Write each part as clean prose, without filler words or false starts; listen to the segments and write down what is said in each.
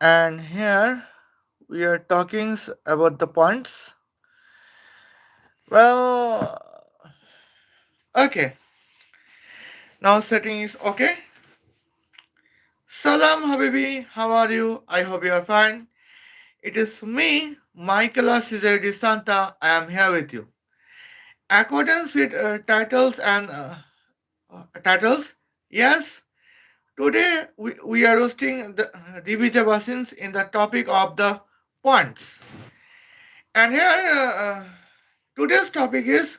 And here we are talking about the points. Well, okay. Now setting is okay. Salam Habibi, how are you? I hope you are fine. It is me, Michaela Santa. I am here with you. Accordance with titles, yes. Today we are roasting the Divija Bhasins in the topic of the points. And here today's topic is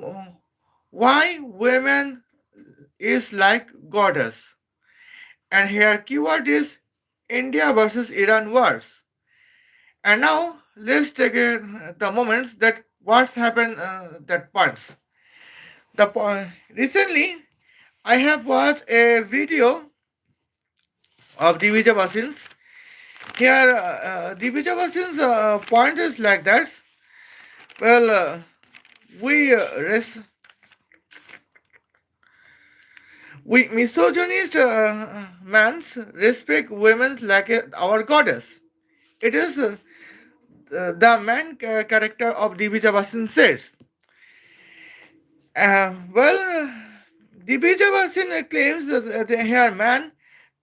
uh, why women is like goddess. And here keyword is India versus Iran wars. And now let's take the moments that what's happened that points. Recently I have watched a video of Divija Bhasins. Here Divija Bhasins point is like that. Well, we we misogynist mans respect women like our goddess. It is the main character of Divija Bhasin says. Well, Divija Bhasin claims that her man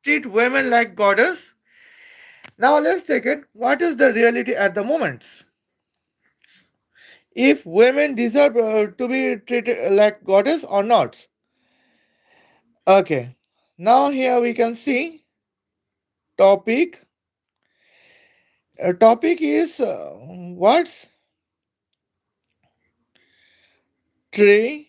treat women like goddess. Now let's take it. What is the reality at the moment? If women deserve to be treated like goddess or not? Okay. Now here we can see topic. Topic is what's Tripura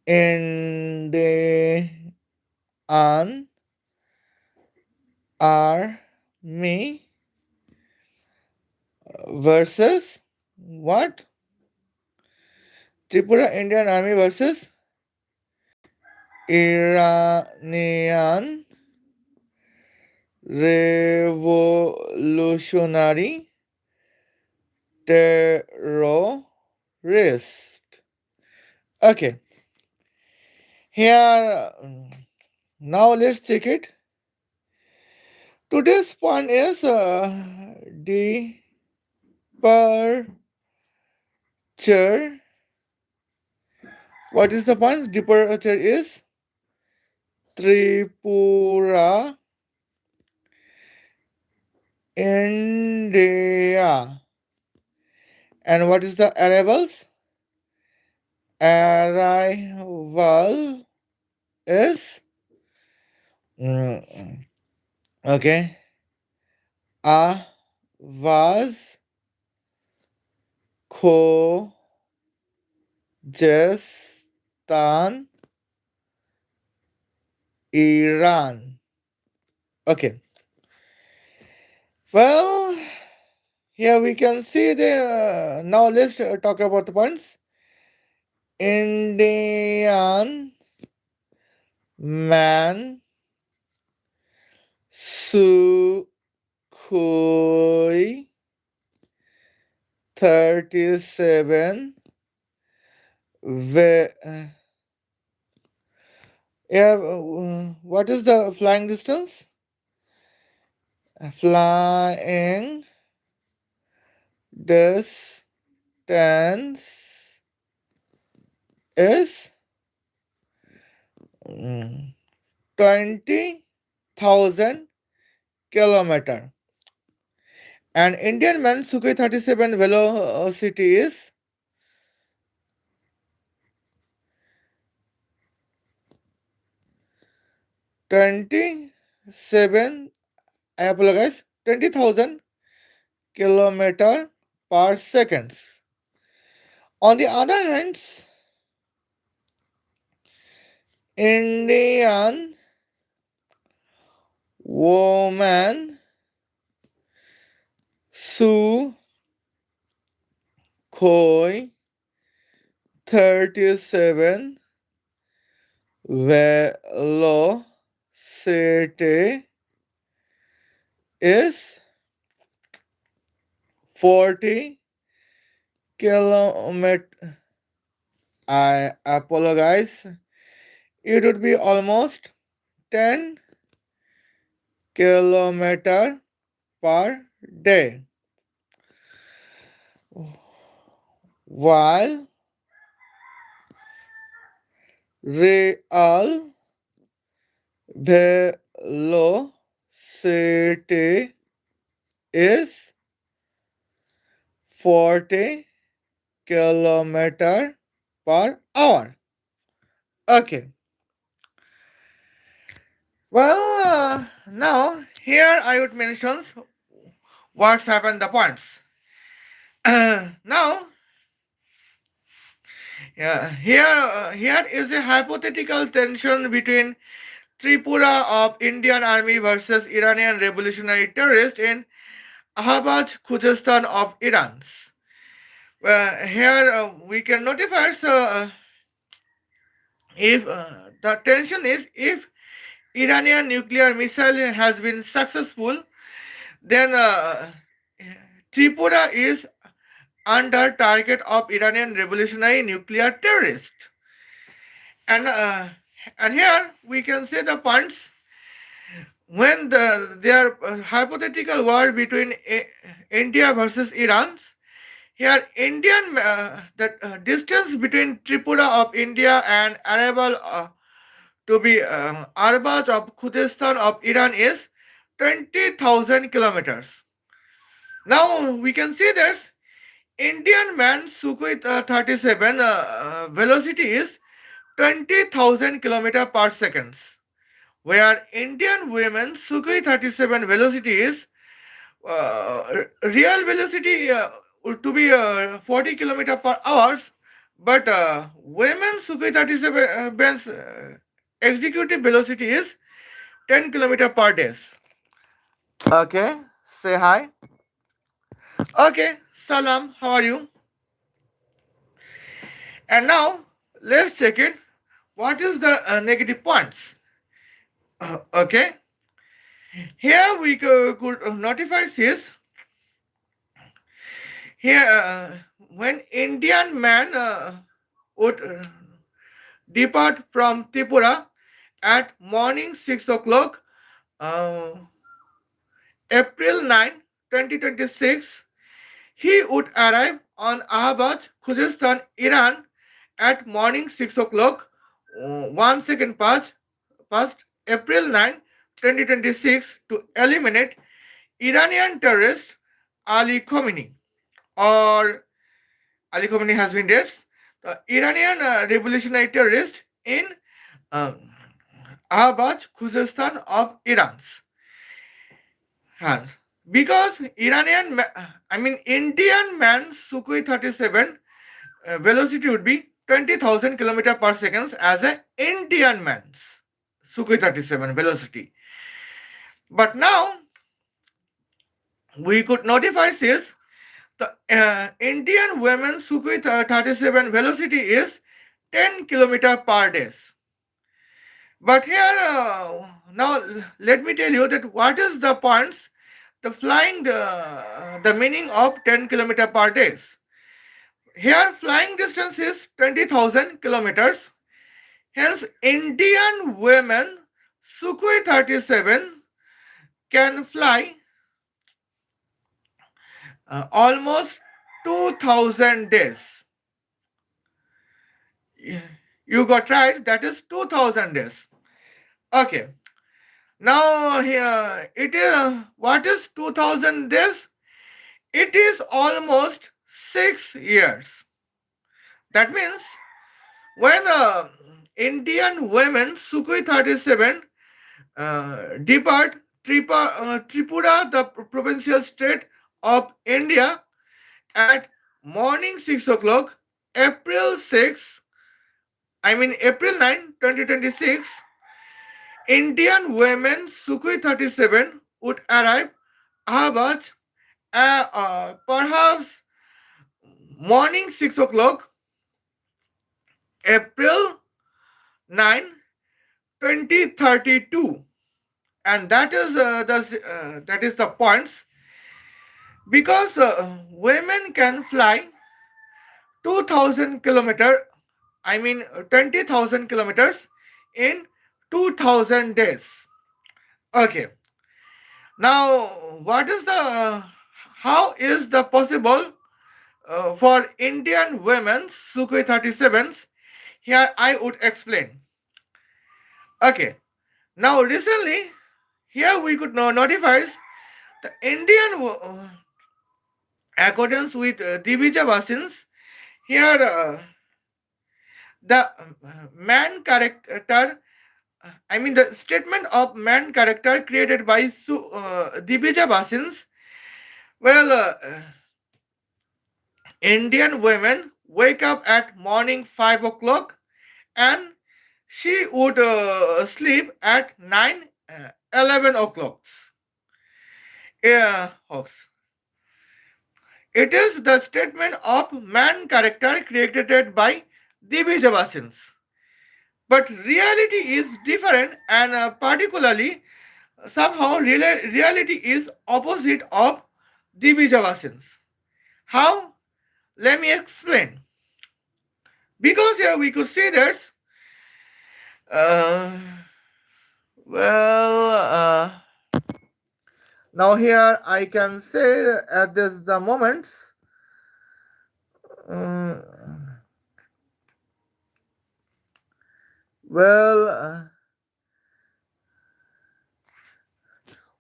Indian Army versus what? Tripura Indian Army versus Iranian Revolutionary Terrorist. Okay, here now let's take it. Today's point is departure. What is the point? Departure is Tripura, India. And what is the arrivals? Arrival is okay. आवाज खोजस्तान Iran. Okay. Well, here we can see the. Now let's talk about the points. Indian man Sukhoi 37. Yeah, what is the flying distance? Flying distance is 20,000 kilometer. And Indian man Sukhoi 37 velocity is 27, I apologize, 20,000 kilometer per seconds. On the other hand, Indian woman Sukhoi 37 velocity is 40 kilometer. I apologize. it would be almost 10 kilometer per day. While real velocity is 40 kilometer per hour. Okay. Well, now here I would mention what's happened the points. Now, here is a hypothetical tension between Tripura of Indian Army versus Iranian revolutionary terrorists in Ahvaz, Khuzestan of Iran. Here we can notify if the tension is if Iranian nuclear missile has been successful, then Tripura is under target of Iranian revolutionary nuclear terrorists. And here we can say the points when their hypothetical war between India versus Iran. Here, the distance between Tripura of India and arrival to be Arbaz of Khuzestan of Iran is 20,000 kilometers. Now we can see that Indian man Sukhoi 37 velocity is 20,000 kilometer per second, where Indian women Sukhoi 37 velocity is real velocity to be 40 kilometer per hours, but women Sukhoi 37 Ben's executive velocity is 10 kilometer per day. Okay, say hi. Okay, Salam, how are you? And now let's check it. What is the negative points? Okay, here we could notify this. Here, when Indian man would depart from Tripura at morning 6 o'clock, uh, April 9, 2026, he would arrive on Ahvaz, Khuzestan, Iran at morning 6 o'clock, 1 second past April 9, 2026 to eliminate Iranian terrorist Ali Khomeini, or Ali Khomeini has been dead, the Iranian revolutionary terrorist in um, Ahvaz, Khuzestan of Iran. Has because Indian man Sukhoi 37 velocity would be 20,000 kilometer per second as a Indian man's Sukhoi 37 velocity. But now we could notify this the Indian women Sukhoi 37 velocity is 10 kilometer per day. But here now let me tell you that what is the points the flying the meaning of 10 kilometer per day. Here flying distance is 20,000 kilometers. Hence Indian women Sukhoi 37 can fly almost 2,000 days. You got right, that is 2,000 days. Okay. Now here it is what is 2,000 days? It is almost 6 years. That means when Indian women Sukhoi 37 depart Tripura, the provincial state of India, at morning 6 o'clock, April 9, 2026, Indian women Sukhoi 37 would arrive Ahvaz perhaps morning 6 o'clock, April 9, 2032. And that is the points because women can fly 2,000 kilometer 20,000 kilometers in 2000 days. Okay, now what is the how is the possible for Indian women Sukhoi 37s? Here I would explain. Okay, now recently here we could notify the Indian accordance with Divija Bhasin's here the man character I mean the statement of man character created by Divija Bhasin's well Indian women wake up at morning 5 o'clock and she would sleep at 9 11 o'clock. Yeah, it is the statement of man character created by Divija Bhasin's. But reality is different and particularly somehow reality is opposite of Divija Bhasin's. How? Let me explain. Because here we could see that uh, well now here I can say at this the moment uh, well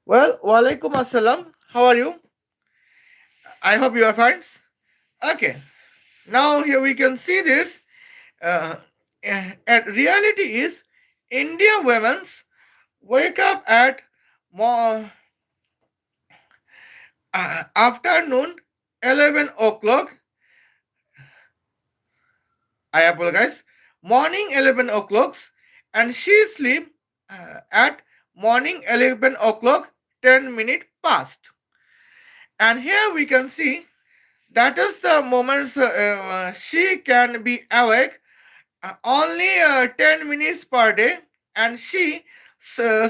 well walaikum assalam, how are you? I hope you are fine. Okay, now here we can see this uh, at reality is India women wake up at more afternoon 11 o'clock. I apologize. Morning 11 o'clock, and she sleep at morning 11 o'clock 10 minutes past. And here we can see that is the moments she can be awake only 10 minutes per day, and she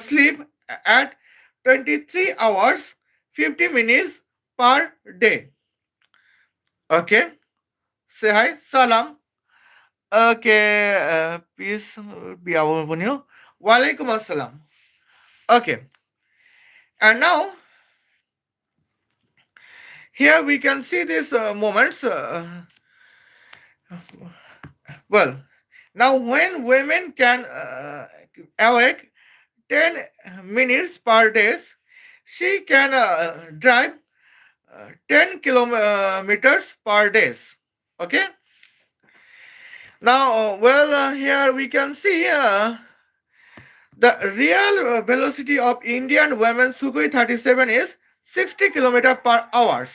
sleep at 23 hours 50 minutes per day. Okay, say hi, salam. Okay, peace be upon you. Walaikum assalam. Okay, and now here we can see these moments. Well, now when women can awake 10 minutes per day, she can drive 10 kilometers per day. Okay. Now, here we can see the real velocity of Indian women Sukhoi 37 is 60 kilometer per hour.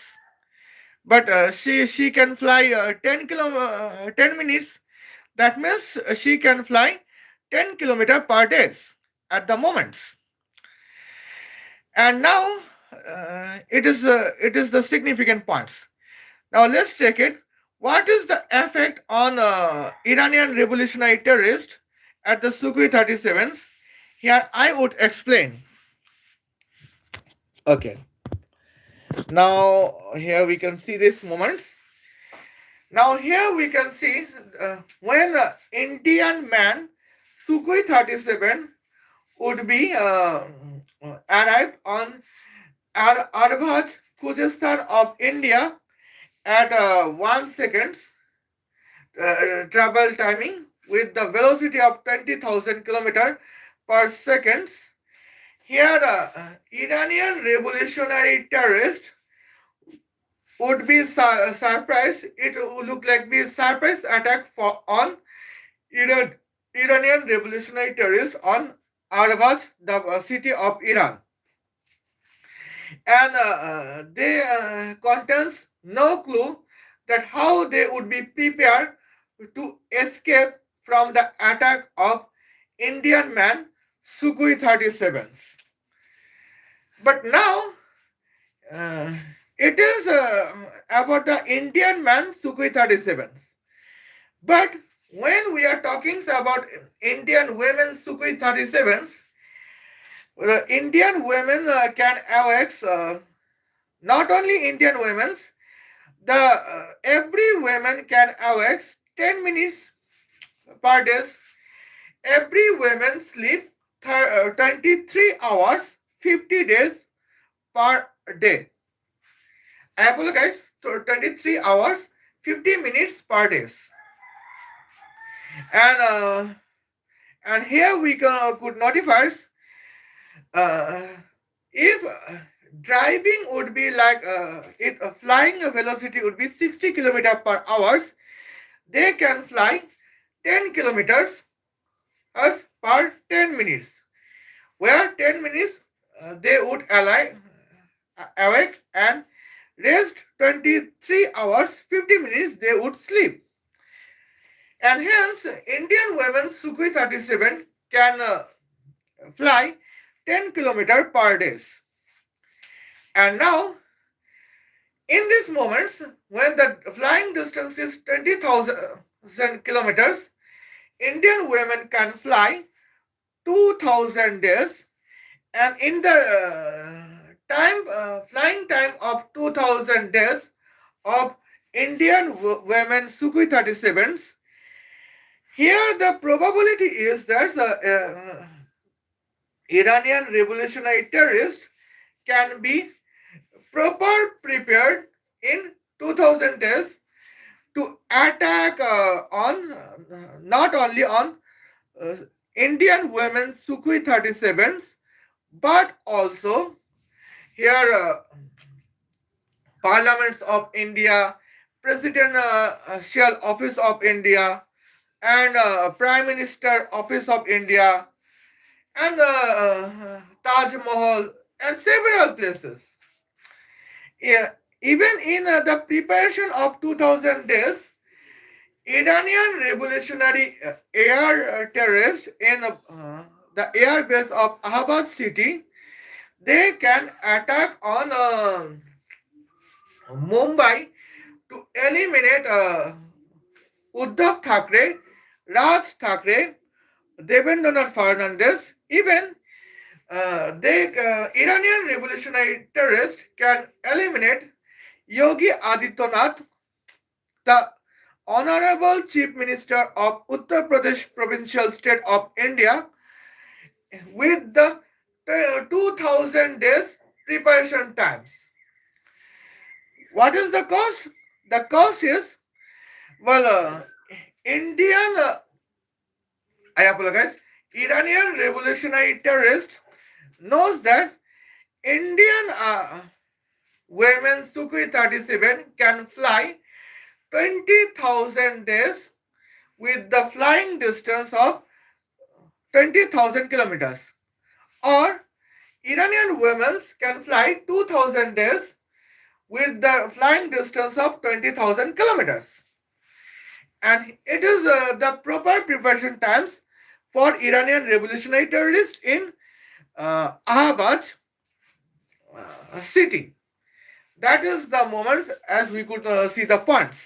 But she can fly 10 minutes. That means she can fly 10 kilometer per day at the moment. And now it is the significant points. Now let's check it. What is the effect on Iranian revolutionary terrorists at the Sukhoi 37s? Here I would explain. Okay. Now here we can see this moment. Now here we can see when Indian man Sukhoi 37 would be arrived on Arbaj, Khuzestan of India at 1 second travel timing with the velocity of 20,000 km per second. Here, Iranian revolutionary terrorists would be surprised. It would look like the surprise attack on Iran, Iranian revolutionary terrorists on Arbaj, the city of Iran, and they contains no clue that how they would be prepared to escape from the attack of Indian man Sukhoi 37s. But now uh, it is about the Indian man Sukhoi 37s. But when we are talking about Indian women Sukhoi 37s, Indian women can awake not only Indian women, the every woman can awake 10 minutes per day every woman sleep 23 hours 50 days per day. I apologize. So 23 hours 50 minutes per day. And here we could notify uh, if driving would be like if flying velocity would be 60 kilometer per hour, they can fly 10 kilometers per 10 minutes, where 10 minutes they would awake and rest 23 hours 50 minutes they would sleep. And hence Indian women Sukhoi 37 can fly 10 kilometers per day. And now in these moments when the flying distance is 20,000 kilometers, Indian women can fly 2,000 days, and in the flying time of 2,000 days of Indian women Sukhoi 37s, here the probability is that Iranian revolutionary terrorists can be proper prepared in 2000 days to attack on not only on uh, Indian women Sukhoi 37s, but also here parliaments of India, President Shell Office of India, and Prime Minister Office of India, and Taj Mahal, and several places. Yeah, even in the preparation of 2000 days, Iranian revolutionary air terrorists in the air base of Allahabad city, they can attack on Mumbai to eliminate Uddhav Thackeray, Raj Thackeray, Devendranath Fernandez. Even Iranian revolutionary terrorists can eliminate Yogi Adityanath, the Honorable Chief Minister of Uttar Pradesh Provincial State of India, with the 2000 days preparation times. What is the cost? The cost is, well, Indian, I apologize, Iranian revolutionary terrorist knows that Indian women Sukhoi 37 can fly 20,000 days with the flying distance of 20,000 kilometers, or Iranian women can fly 2,000 days with the flying distance of 20,000 kilometers. And it is the proper preparation times for Iranian revolutionary terrorists in Allahabad city. That is the moment as we could see the points.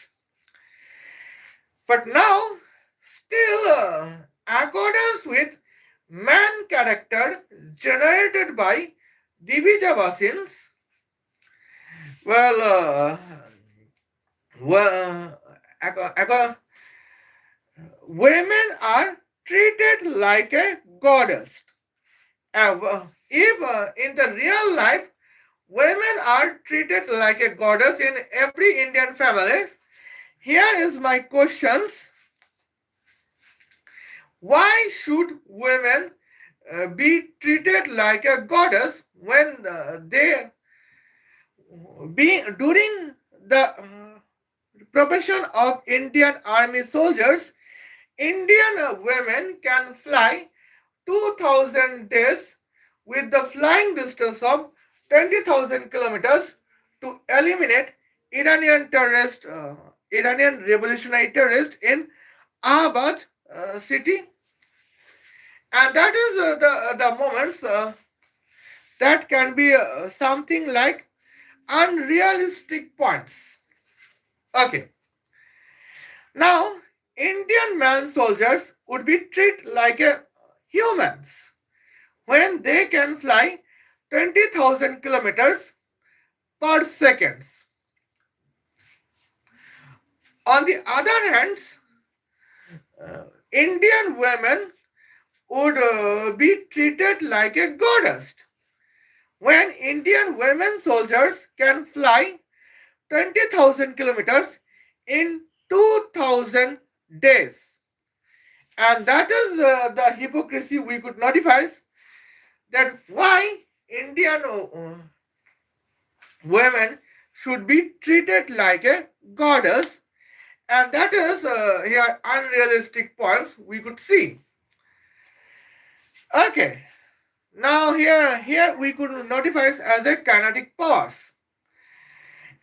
But now, still, accordance with man character generated by Divija Bhasin's, well, well women are treated like a goddess. If in the real life women are treated like a goddess in every Indian family, here is my questions. Why should women be treated like a goddess when they be during the profession of Indian army soldiers? Indian women can fly 2000 days with the flying distance of 20,000 kilometers to eliminate Iranian revolutionary terrorists in Allahabad city. And that is the moments that can be something like unrealistic points. Okay. Now, Indian man soldiers would be treated like humans when they can fly 20,000 kilometers per second. On the other hand, Indian women would be treated like a goddess. When Indian women soldiers can fly 20,000 kilometers in 2,000 days. And that is the hypocrisy we could notify, that why Indian women should be treated like a goddess, and that is here unrealistic points we could see. Okay, now here we could notify as a kinetic powers,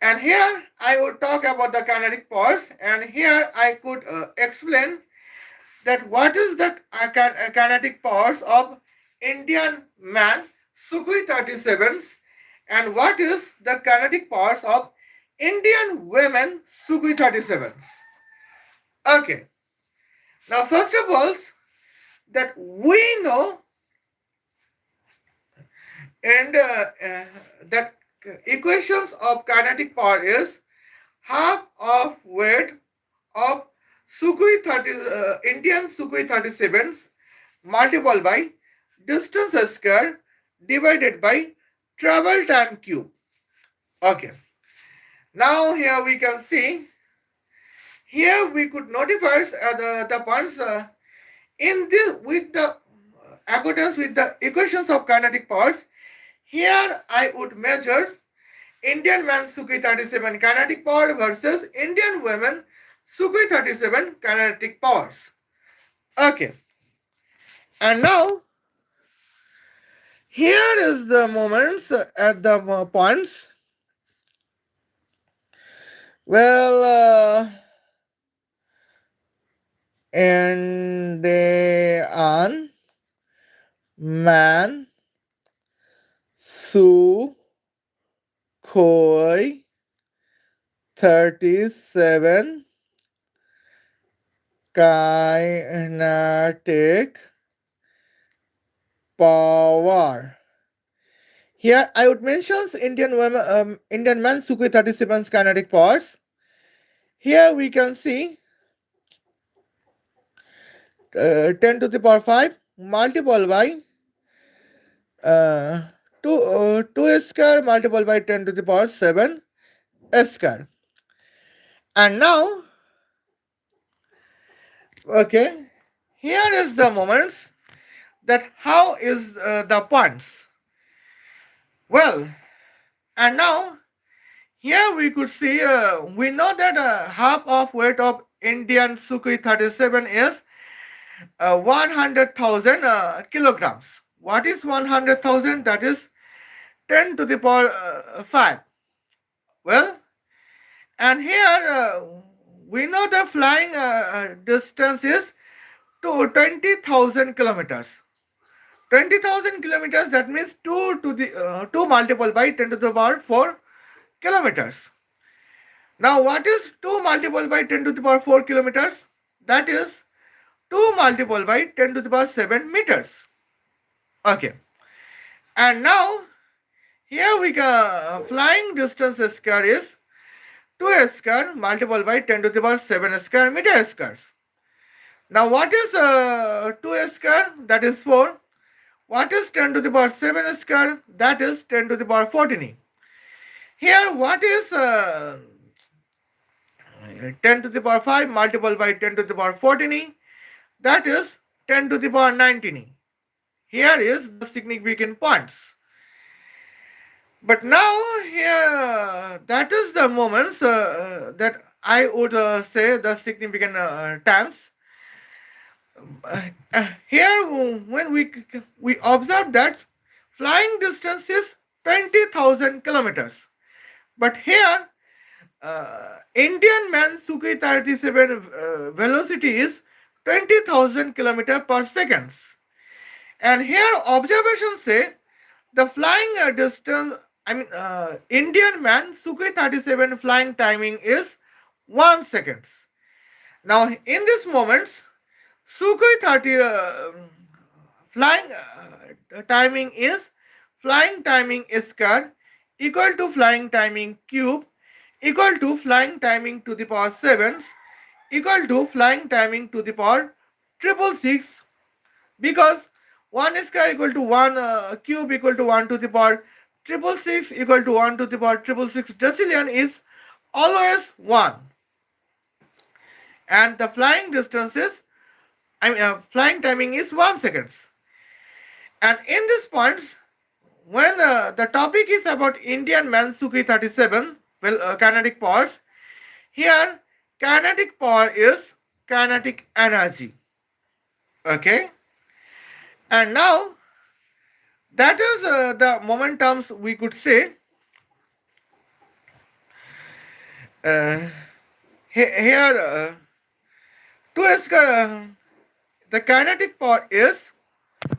and here I would talk about the kinetic powers, and here I could explain that what is the kinetic powers of Indian man Sukhoi 37s, and what is the kinetic powers of Indian women Sukhoi 37s. Okay, now first of all, that we know, and that equations of kinetic power is half of weight of Indian Sukhoi 37s multiplied by distance square divided by travel time cube. Okay. Now here we can see, here we could notify the points in this with the accordance with the equations of kinetic powers. Here I would measure Indian man Sukhoi 37 kinetic power versus Indian women Sukhoi 37 kinetic powers. Okay. And now here is the moments at the points. Well, Indian man Sukhoi 37 kinetic power. Here I would mention Indian man Sukhoi 37's kinetic powers. Here we can see 10 to the power 5 multiplied by 2 square multiplied by 10 to the power 7 square. And now, okay, here is the moments that how is the points. Well, and now here we could see, we know that half of weight of Indian Sukhoi 37 is 100,000 kilograms. What is 100,000? That is 10 to the power 5. Well, and here we know the flying distance is to 20,000 kilometers. 20,000 kilometers, that means 2 to the 2 multiplied by 10 to the power 4 kilometers. Now what is 2 multiplied by 10 to the power 4 kilometers? That is 2 multiplied by 10 to the power 7 meters. Okay. And now here we can flying distance square is 2 square multiplied by 10 to the power 7 square meter squares. Now what is 2 square? That is 4. What is 10 to the power 7 square? That is 10 to the power 14. Here what is 10 to the power 5 multiplied by 10 to the power 14? That is 10 to the power 19. Here is the significant points. But now here, that is the moments that I would say the significant times. Here when we observe that flying distance is 20,000 kilometers. But here Indian man Sukhoi 37 velocity is 20,000 kilometers per second. And here observations say the flying distance, Indian man Sukhoi 37 flying timing is 1 second. Now in this moments, Sukhoi 30 flying timing square equal to flying timing cube equal to flying timing to the power 7 equal to flying timing to the power 666. because 1 square equal to 1 cube equal to 1 to the power triple six equal to 1 to the power triple six decillion is always 1, and the flying distance is flying timing is 1 seconds. And in this points, when the topic is about Indian Mansuki 37, well, kinetic powers, here kinetic power is kinetic energy. Okay, and now that is the momentums we could say. Uh, here, 2 square, the kinetic power is,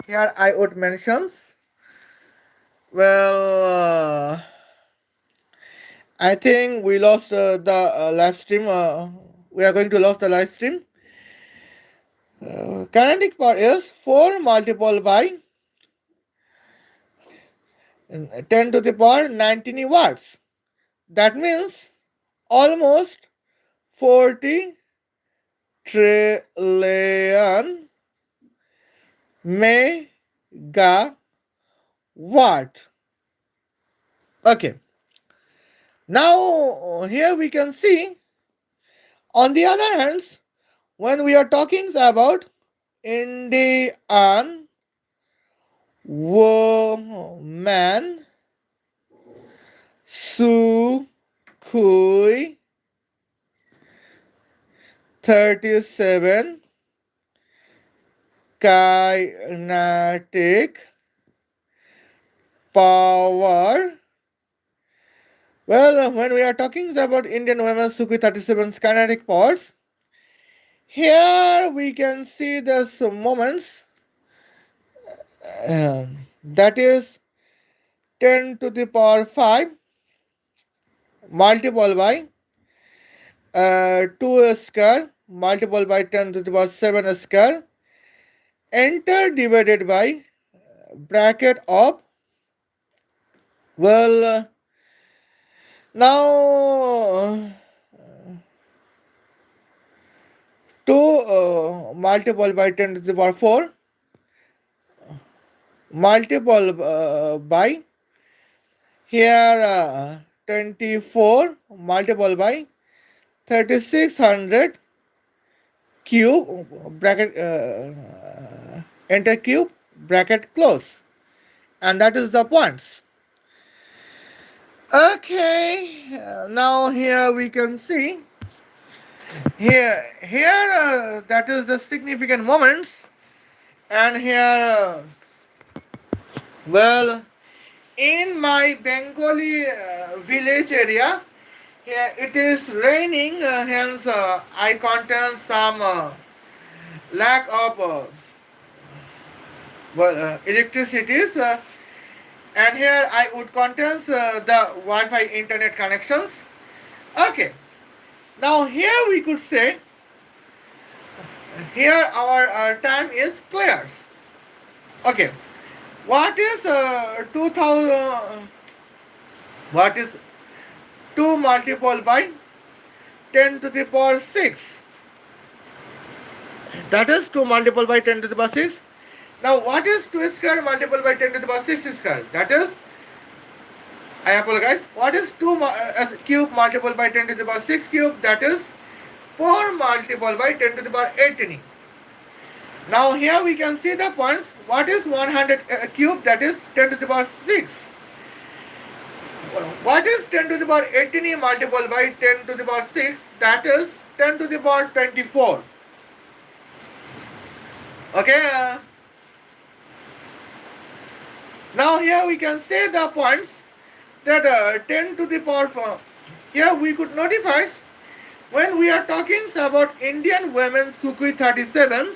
here I would mentions, well, I think we lost the live stream. We are going to lose the live stream. Kinetic power is 4 multiplied by 10 to the power 19 watts. That means almost 40 trillion megawatt. Okay. Now here we can see, on the other hand, when we are talking about Indian woman Sukhoi 37 kinetic power. Well, when we are talking about Indian women Sukhoi 37 kinetic powers, here we can see the moments, that is 10 to the power 5 multiplied by 2 square multiplied by 10 to the power 7 square, enter divided by bracket of, well, now 2 multiplied by 10 to the power 4 multiplied by, here 24 multiplied by 3600 cube bracket, enter cube bracket close, and that is the points. Okay, now here we can see, here that is the significant moments, and here, well, in my Bengali village area, here it is raining, hence I contain some lack of electricities, and here I would contains the Wi-Fi internet connections. Okay, now here we could say, here our time is clear. Okay, what is 2000? What is 2 multiplied by 10 to the power 6? That is 2 multiplied by 10 to the power 6. Now what is 2 square multiplied by 10 to the power 6 square? That is, I apologize, what is 2 cube multiplied by 10 to the power 6 cube? That is 4 multiplied by 10 to the power 18. Now here we can see the points. What is 100 cube? That is 10 to the power 6. What is 10 to the power 18 multiplied by 10 to the power 6? That is 10 to the power 24. Okay. Now here we can say the points, that 10 to the power 4. Here we could notify, when we are talking about Indian women Sukhoi 37s,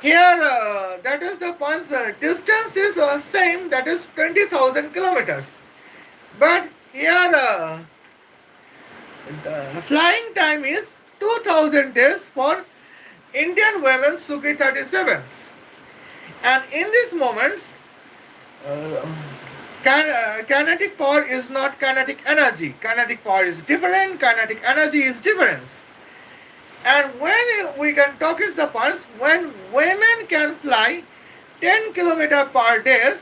here that is the points, distance is same, that is 20,000 kilometers. But here flying time is 2000 days for Indian women Sukhoi 37s. And in this moment, kinetic power is not kinetic energy. Kinetic power is different, kinetic energy is different. And when we can talk is the points when women can fly 10 kilometer per day,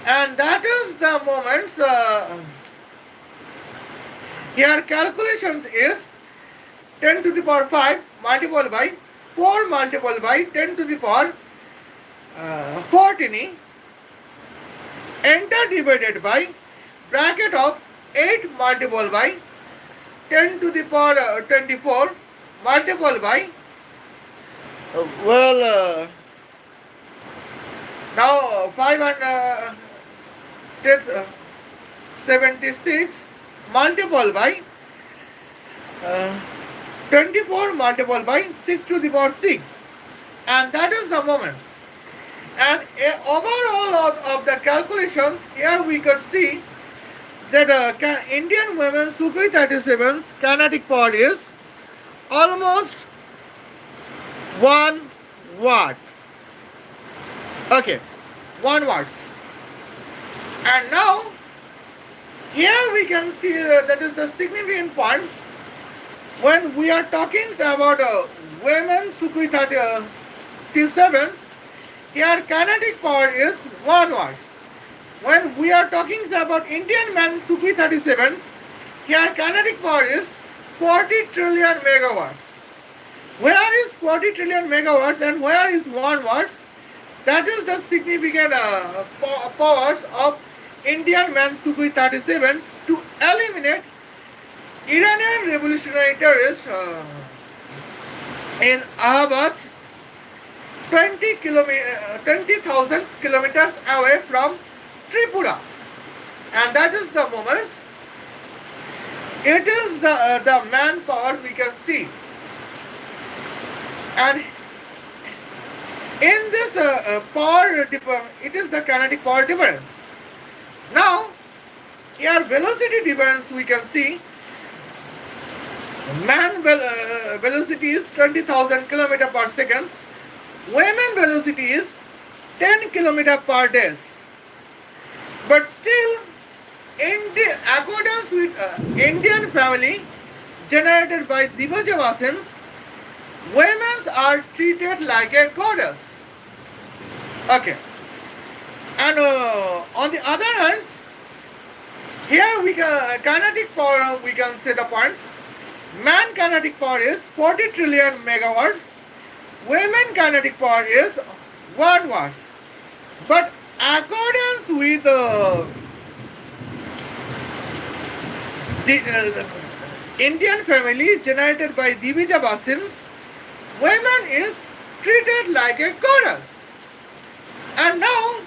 and that is the moments here calculations is 10 to the power 5 multiplied by 4 multiplied by 10 to the power 14 enter divided by bracket of 8 multiplied by 10 to the power 24 multiplied by well now 5 and 76 multiplied by uh, 24 multiplied by 6 to the power 6, and that is the moment. And overall of the calculations here we could see that Indian women Sukhoi 37's kinetic power is almost 1 watt. Okay, 1 watt. And now here we can see that is the significant points when we are talking about women Sukhoi 37's. Here kinetic power is 1 watt. When we are talking about Indian man Sukhoi 37, here kinetic power is 40 trillion megawatts. Where is 40 trillion megawatts and where is 1 watt? That is the significant powers of Indian man Sukhoi 37 to eliminate Iranian revolutionary terrorists in Allahabad 20,000 kilometers away from Tripura, and that is the moment. It is the manpower we can see, and in this power it is the kinetic power difference. Now here velocity difference we can see. Man velocity is 20,000 kilometers per second. Women velocity is 10 kilometers per day. But still, in the accordance with Indian family generated by Divija Bhasin, women are treated like a goddess. Okay. And on the other hand, here we can kinetic power we can say the points. Man kinetic power is 40 trillion megawatts. Women kinetic power is 1 watt. But accordance with the Indian family generated by Divija Bhasin, women is treated like a goddess. And now,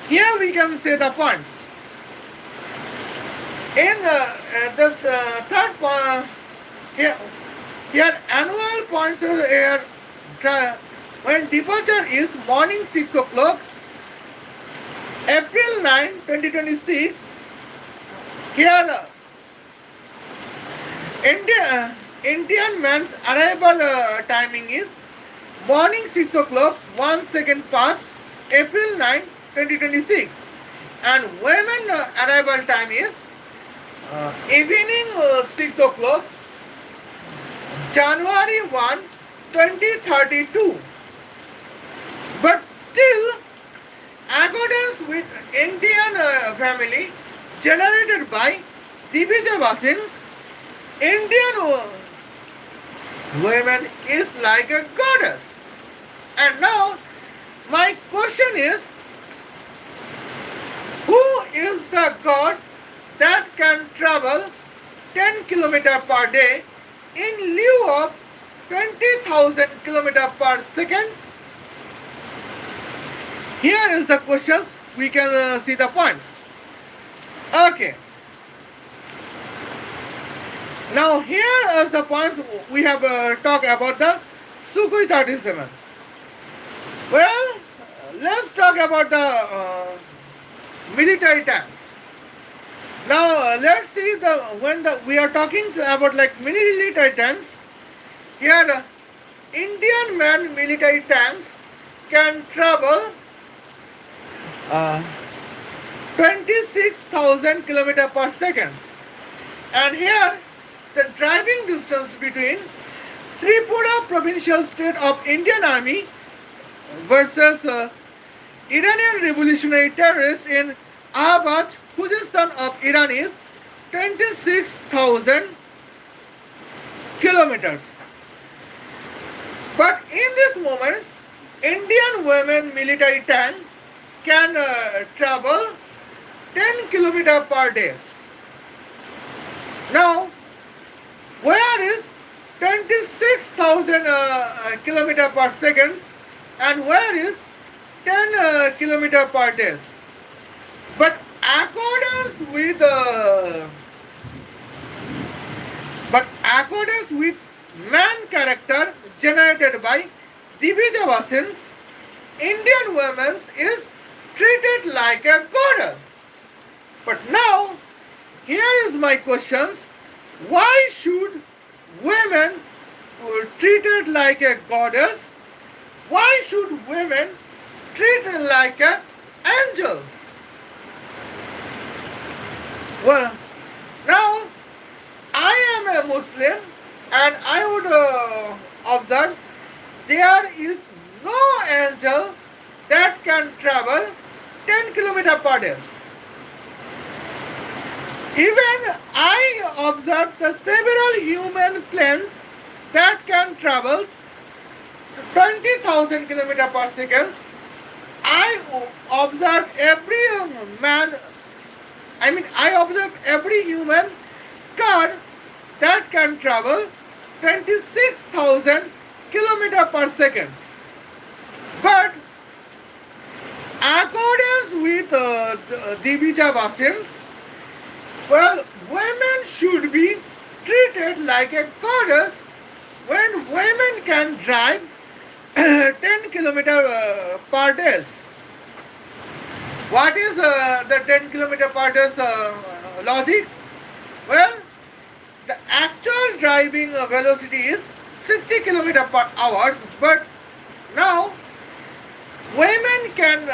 here we can say the points. In this third point, here annual points are here. When departure is morning 6 o'clock, April 9, 2026, here Indian man's arrival timing is morning 6 o'clock, 1 second past, April 9, 2026. And women arrival time is evening 6 o'clock, January 1, 2032. But still, accordance with Indian family generated by Divija Bhasin, Indian women is like a goddess. And now, my question is, who is the god that can travel 10 kilometers per day in lieu of 20,000 kilometers per second? Here is the question. We can see the points. Okay. Now here are the points we have talked about the Sukhoi 37. Well, let's talk about the military tanks. Now let's see when we are talking about like military tanks. Here, Indian man military tanks can travel 26,000 kilometers per second, and here the driving distance between Tripura Provincial State of Indian Army versus Iranian revolutionary terrorists in Abad, Khuzestan of Iran is 26,000 kilometers. But in this moment, Indian women military tank can travel 10 kilometers per day. Now, where is 26,000 kilometers per second and where is 10 kilometers per day? But accordance with man character generated by Divija Bhasin, Indian women is treated like a goddess. But now, here is my question. Why should women treated like a goddess? Why should women treated like angels? Well, now I am a Muslim and I would observe there is no angel that can travel 10 kilometers per day. Even I observed the several human planes that can travel 20,000 kilometers per second. I observed I observed every human car that can travel 26,000 kilometers per second. But according with Divija Bhasin, well, women should be treated like a goddess when women can drive 10 kilometers per day. What is the 10 kilometers per day logic? Well, the actual driving velocity is 60 kilometers per hour, but now women can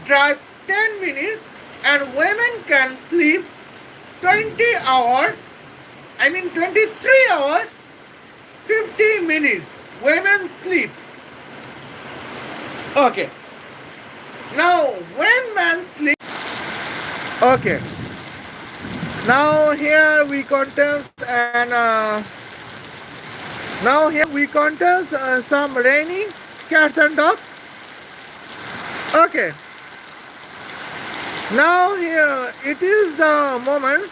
drive 10 minutes and women can sleep 23 hours, 50 minutes. Women sleep. Okay. Now, when men sleep, okay. Now here we contest some rainy cats and dogs. Okay. Now here it is the moment.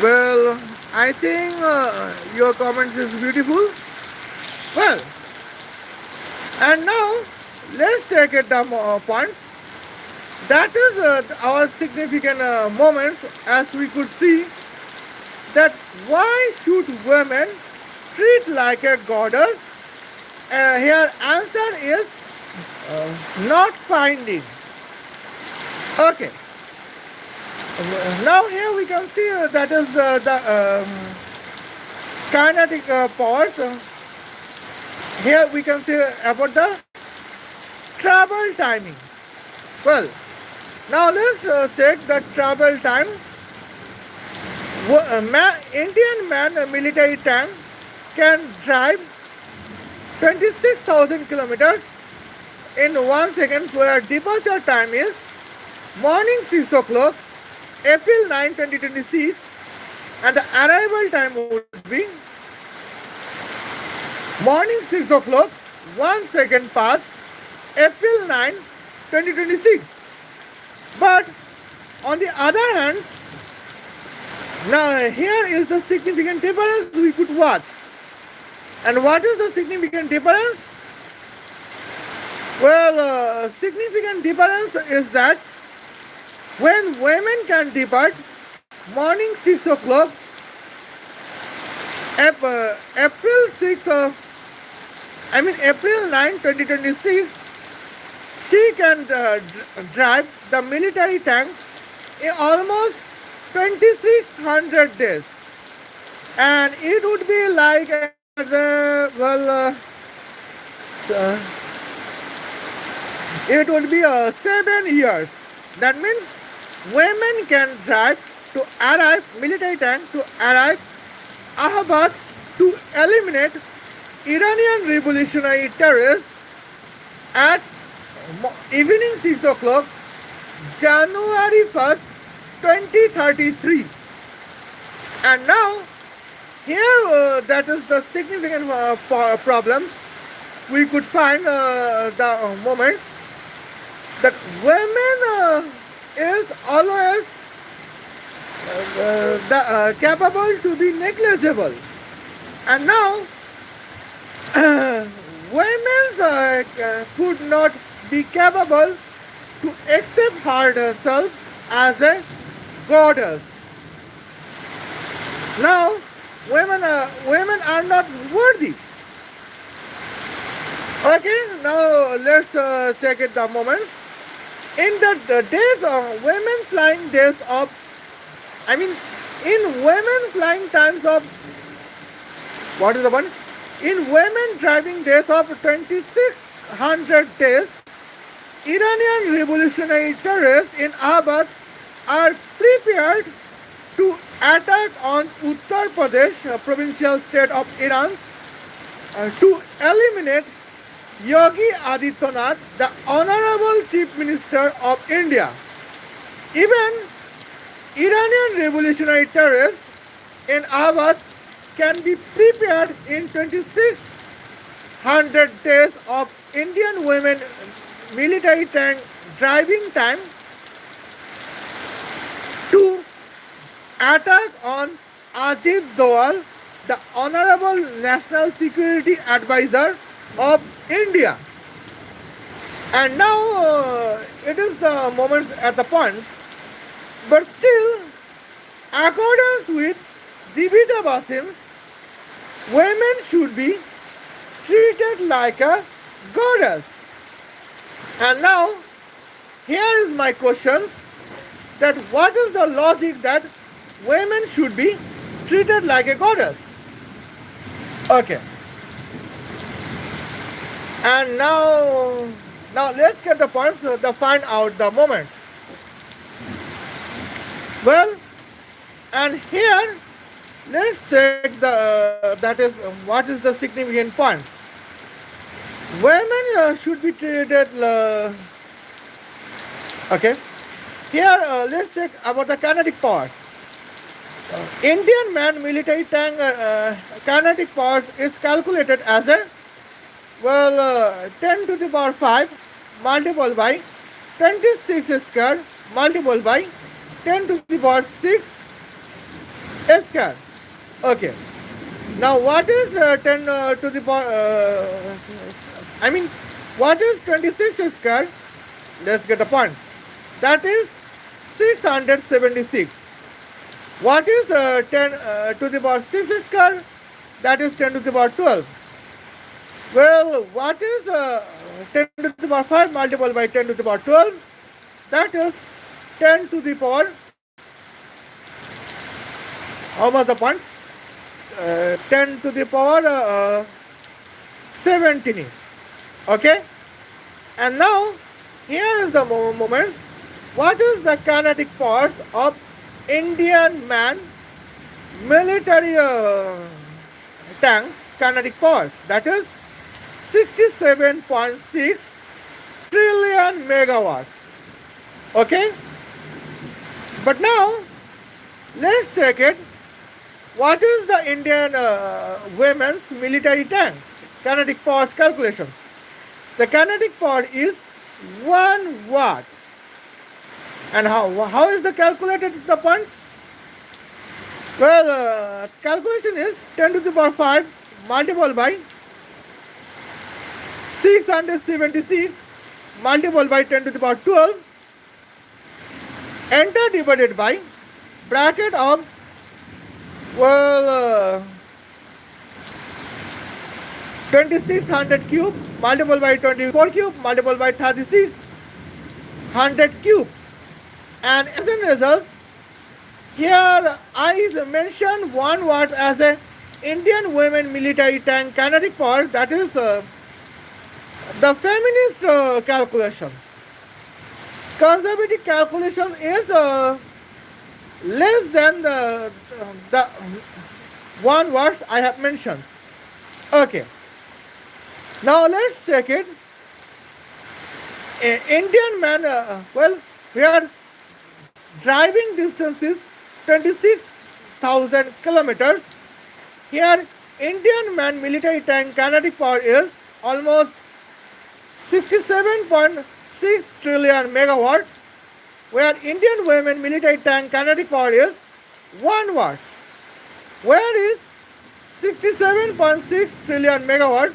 Well, I think your comments is beautiful. Well, and now let's take it the points. That is our significant moments, as we could see that why should women treat like a goddess? Here answer is not finding. Okay. Now here we can see that is the kinetic powers. Here we can see about the travel timing. Well, now let's check the travel time. Indian man military tank can drive 26,000 kilometers in 1 second, where departure time is morning 6 o'clock, April 9, 2026, and the arrival time would be morning 6 o'clock, 1 second past, April 9, 2026. But on the other hand, now here is the significant difference we could watch. And what is the significant difference? Well, significant difference is that when women can depart morning 6 o'clock, April 9, 2026, she can drive the military tank in almost 2600 days. And it would be like, it would be 7 years. That means women can drive to arrive, military tank to arrive Allahabad to eliminate Iranian revolutionary terrorists at evening 6 o'clock, January 1st, 2033. And now, here that is the significant problems we could find the moments that women is always capable to be negligible. And now, women could not be capable to accept herself as a goddess. Now, women are not worthy. Okay, now let's check it the moment. In the days of women flying days of, in women flying times of, what is the one? In women driving days of 2600 days, Iranian revolutionary terrorists in Abbas are prepared to attack on Uttar Pradesh, provincial state of Iran, to eliminate Yogi Adityanath, the Honorable Chief Minister of India. Even Iranian revolutionary terrorists in Abbas can be prepared in 2600 days of Indian women military tank driving time to attack on Ajit Doval, the Honorable National Security Advisor of India. And now it is the moment at the point, but still, accordance with Divija Bhasin, women should be treated like a goddess. And now, here is my question, that what is the logic that women should be treated like a goddess? Okay. And now let's get the points to find out the moments. Well, and here let's check that is what is the significant points. Women should be treated. Okay. Here let's check about the kinetic powers. Indian man military tank kinetic powers is calculated as a 10 to the power 5 multiplied by 26 square multiplied by 10 to the power 6 square. Okay. Now what is 10 to the power, what is 26 square? Let's get the point. That is 676. What is 10 to the power 6 square? That is 10 to the power 12. Well, what is 10 to the power 5 multiplied by 10 to the power 12? That is 10 to the power, how much the point? 10 to the power 17. Okay? And now, here is the moment. What is the kinetic powers of Indian man military tanks kinetic powers? That is 67.6 trillion megawatts. Okay? But now, let's check it. What is the Indian women's military tanks kinetic powers calculations? The kinetic power is 1 watt. And how is the calculated the points? Well, calculation is 10 to the power 5 multiplied by 676 multiplied by 10 to the power 12 enter divided by bracket of 2600 cube multiplied by 24 cube multiplied by 3600 cube. And as a result, here I mentioned 1 watt as a Indian women military tank kinetic power. That is the feminist calculations. Conservative calculation is less than the one words I have mentioned. Okay. Now let's check it. Indian man, where driving distance is 26,000 kilometers. Here, Indian man military tank kinetic power is almost 67.6 trillion megawatts, where Indian women military tank kinetic power is 1 watts. Where is 67.6 trillion megawatts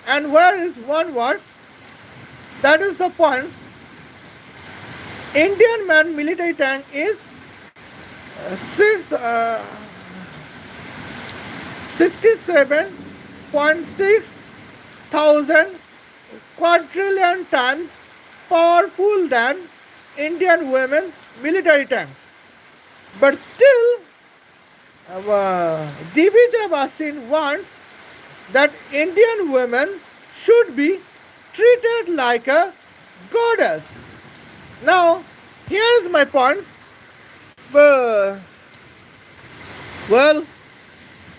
and where is 1 watts? That is the points. Indian man military tank is 67.6 thousand quadrillion times powerful than Indian women military tanks. But still, Divija Bhasin wants that Indian women should be treated like a goddess. Now, here is my points. Well,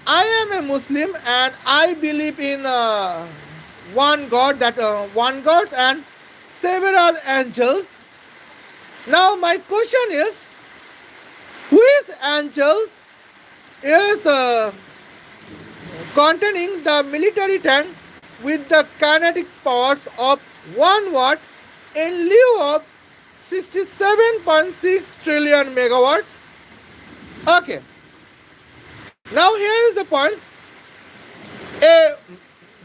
I am a Muslim and I believe in one God, one God and several angels. Now, my question is, which angels is containing the military tank with the kinetic powers of 1 watt in lieu of 67.6 trillion megawatts? Okay. Now here is the points. A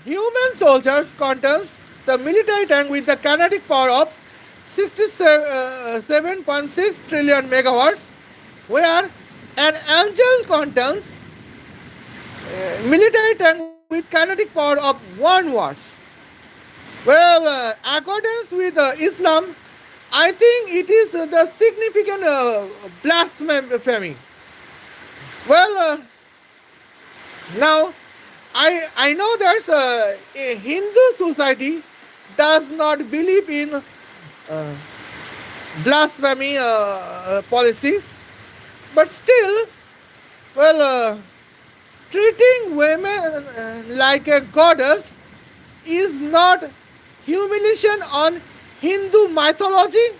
human soldier contains the military tank with the kinetic power of 67.6 trillion megawatts, where an angel contains military tank with kinetic power of 1 watts. Well, according with Islam, I think it is the significant blasphemy. Well, now I know that a Hindu society does not believe in blasphemy policies, but still, treating women like a goddess is not humiliation on Hindu mythology.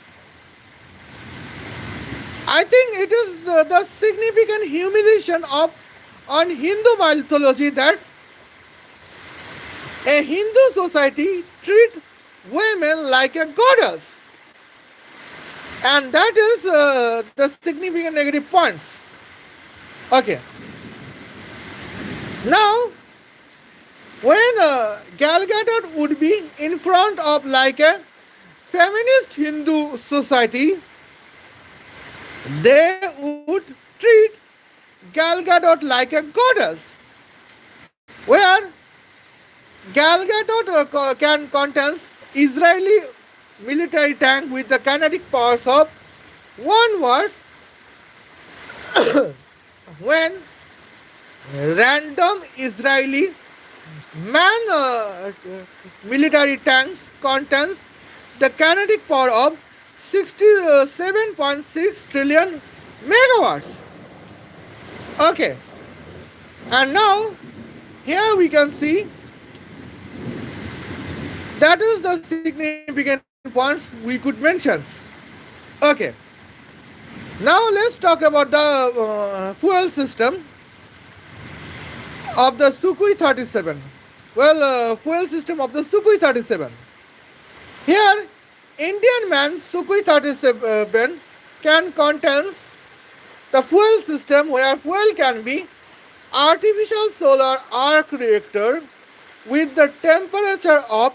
I think it is the significant humiliation on Hindu mythology that a Hindu society treat women like a goddess, and that is the significant negative points. Okay. Now, when Gal Gadot would be in front of like a feminist Hindu society, they would treat Gal Gadot like a goddess, where Gal Gadot can contain Israeli military tank with the kinetic powers of 1 watt when random Israeli man military tanks contains the kinetic power of 67.6 trillion megawatts. Okay, and now here we can see that is the significant points we could mention. Okay, now let's talk about the fuel system of the Sukhoi 37. Fuel system of the Sukhoi 37. Here, Indian man Sukhoi 37 can contains the fuel system where fuel can be artificial solar arc reactor with the temperature of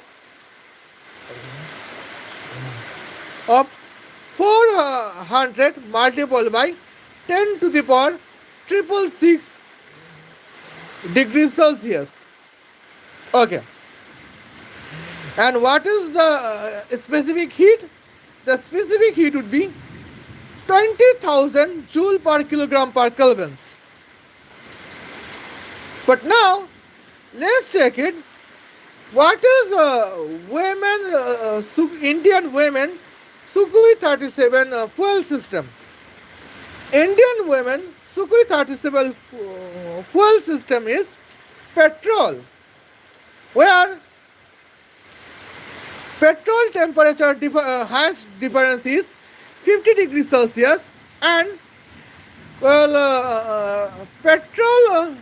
400 multiplied by 10 to the power 666 degrees Celsius. Okay. And what is the specific heat? The specific heat would be 20,000 joule per kilogram per Kelvin. But now, let's check it. What is Indian women Sukhoi 37 fuel system? Indian women Sukhoi 37 fuel system is petrol, where petrol temperature highest difference is 50 degrees Celsius, and petrol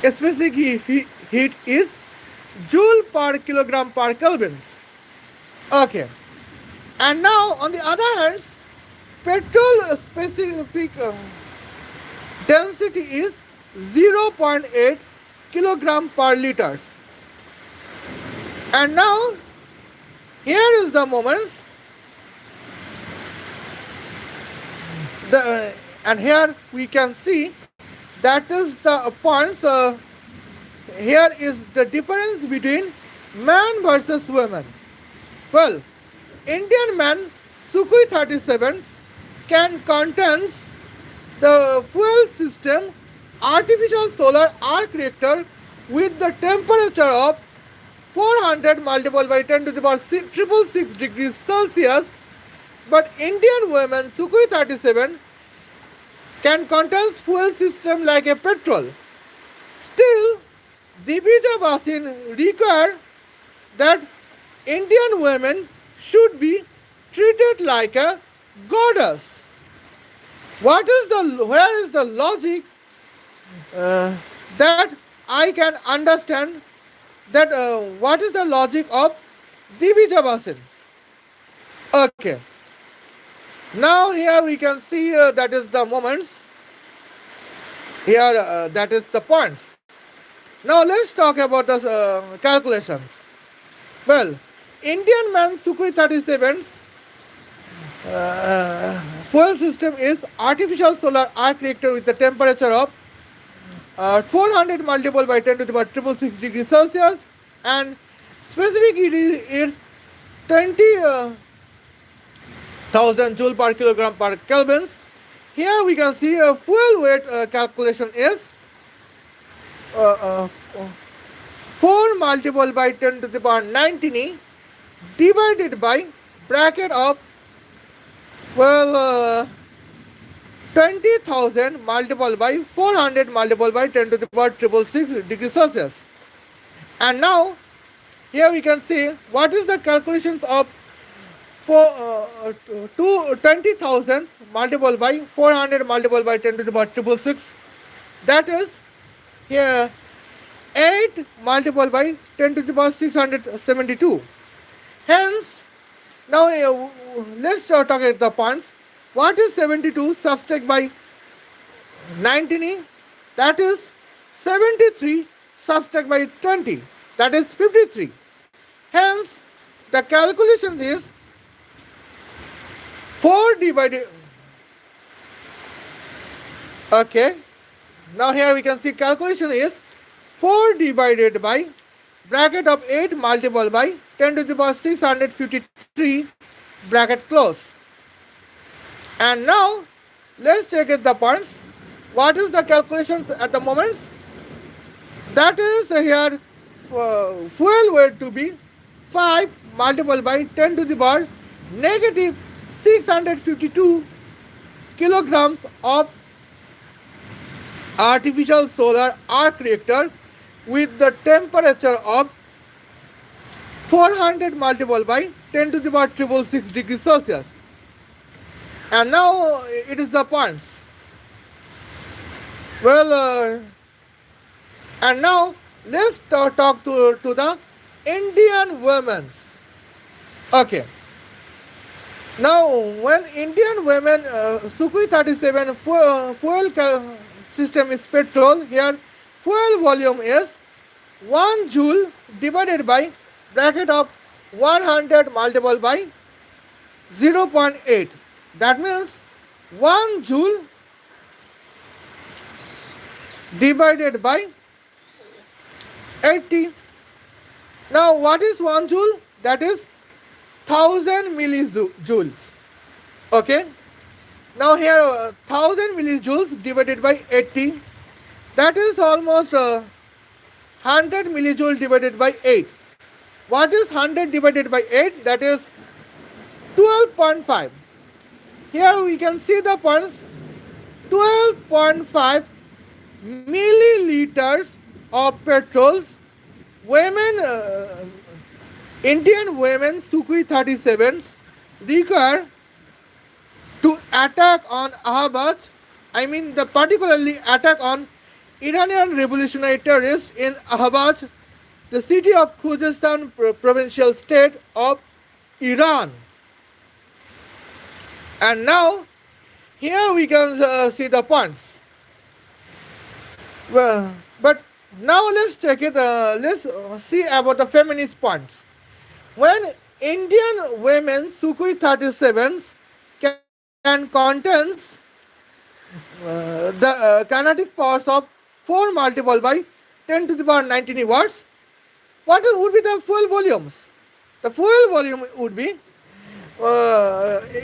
specific heat is joule per kilogram per Kelvin. Okay, and now on the other hand, petrol specific density is 0.8 kilogram per liters. And now here is the moment. And here we can see that is the points. Here is the difference between man versus women. Well, Indian man Sukhoi 37 can contains the fuel system artificial solar arc reactor with the temperature of 400 multiplied by 10 to the power 666 degrees Celsius, but Indian women Sukhoi 37 can contain fuel system like a petrol. Still, Divija Bhasin require that Indian women should be treated like a goddess. Where is the logic that I can understand that what is the logic of Divija Bhasin? Okay. Now here we can see that is the moments. Here that is the points. Now let's talk about the calculations. Well, Indian man Sukhoi 37 fuel system is artificial solar arc reactor with the temperature of 400 multiplied by 10 to the power 666 degrees Celsius, and specific heat is 20,000 joule per kilogram per Kelvin. Here we can see a fuel weight calculation is 4 multiplied by 10 to the power 19 divided by bracket of 20,000 multiplied by 400 multiplied by 10 to the power 666 degrees Celsius. And now here we can see what is the calculations of 20,000 multiplied by 400 multiplied by 10 to the power 666. That is here 8 multiplied by 10 to the power 672. Hence, now let's talk about the points. What is 72 subtract by 19? That is 73 subtract by 20. That is 53. Hence, the calculation is 4 divided. Okay. Now here we can see calculation is 4 divided by bracket of 8 multiplied by 10 to the power 653 bracket close. And now let's check it the points. What is the calculations at the moment? That is here fuel weight to be 5 multiplied by 10 to the power negative 652 kilograms of artificial solar arc reactor with the temperature of 400 multiplied by 10 to the power 666 degrees Celsius. And now it is the points. Well, and now let's talk to the Indian women. Okay. Now, when Indian women Sukhoi 37 fuel system is petrol, here fuel volume is 1 joule divided by bracket of 100 multiplied by 0.8. That means 1 joule divided by 80. Now what is 1 joule? That is 1000 millijoules. Okay. Now here 1000 millijoules divided by 80. That is almost 100 millijoule divided by 8. What is 100 divided by 8? That is 12.5. Here we can see the points: 12.5 milliliters of petrols. Women, Indian women Sukhoi 37s require to attack on Ahbaz, the particularly attack on Iranian revolutionary terrorists in Ahbaz, the city of Khuzestan provincial state of Iran. And now, here we can see the points. Well, but now let's check it. Let's see about the feminist points. When Indian women Sukhoi 37s can contains the kinetic powers of 4 multiplied by 10 to the power 19 watts, what would be the fuel volumes? The fuel volume would be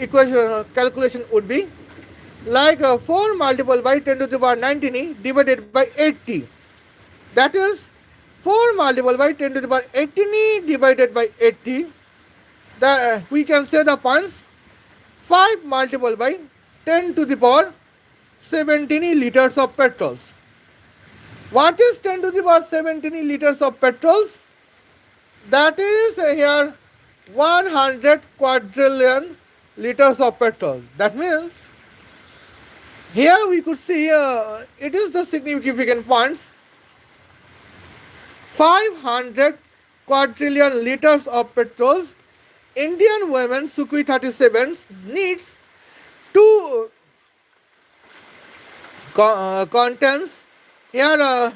equation calculation would be like 4 multiplied by 10 to the power 19 divided by 80. That is 4 multiplied by 10 to the power 18 divided by 80. We can say the points: 5 multiplied by 10 to the power 17 liters of petrols. What is 10 to the power 17 liters of petrols? That is here 100 quadrillion liters of petrol. That means here we could see it is the significant points: 500 quadrillion liters of petrols Indian women Sukhoi 37s needs to contains here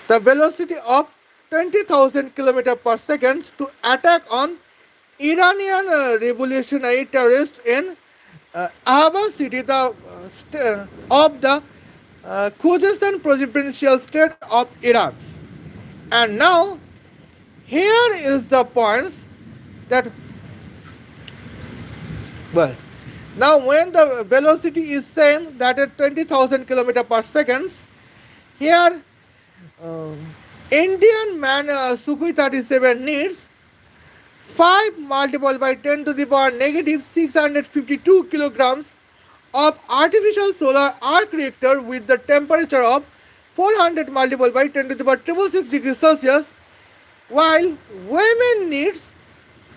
the velocity of 20,000 km per second to attack on Iranian revolutionary terrorists in Ahbaz city of the Khuzestan provincial state of Iran. And now here is the points that, well, now when the velocity is same, that is 20,000 km per second, here Indian man Sukhoi 37 needs 5 multiplied by 10 to the power negative 652 kilograms of artificial solar arc reactor with the temperature of 400 multiplied by 10 to the power 666 degrees Celsius, while women needs